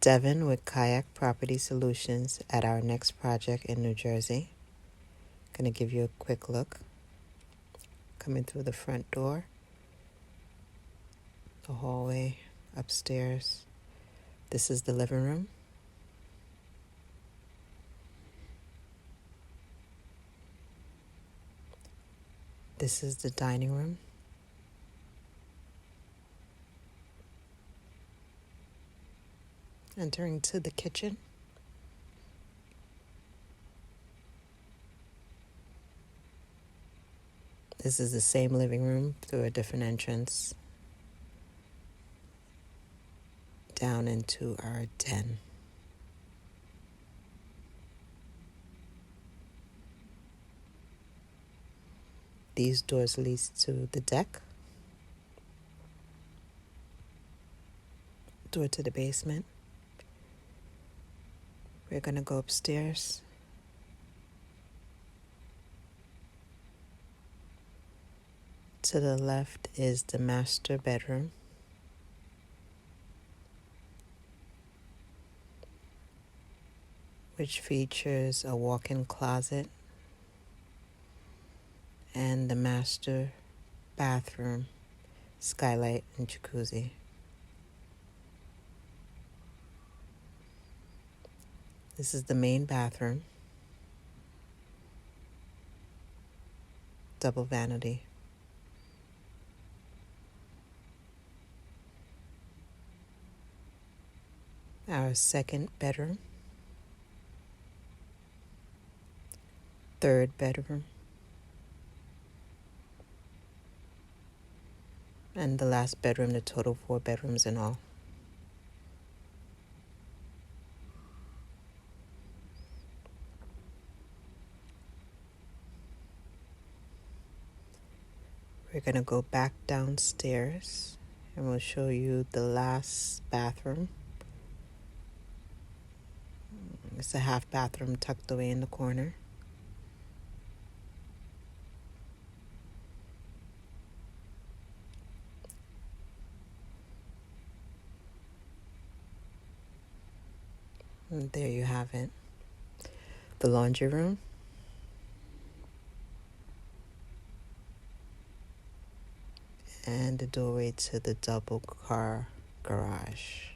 Devin with Kayak Property Solutions at our next project in New Jersey. Going to give you a quick look. Coming through the front door, the hallway, upstairs. This is the living room. This is the dining room. Entering to the kitchen. This is the same living room through a different entrance. Down into our den. These doors lead to the deck. Door to the basement. We're going to go upstairs. To the left is the master bedroom. Which features a walk-in closet and the master bathroom, skylight, and jacuzzi. This is the main bathroom. Double vanity. Our second bedroom. Third bedroom. And the last bedroom, the total 4 bedrooms in all. We're going to go back downstairs and we'll show you the last bathroom. It's a half bathroom tucked away in the corner. And there you have it. The laundry room. And the doorway to the double car garage.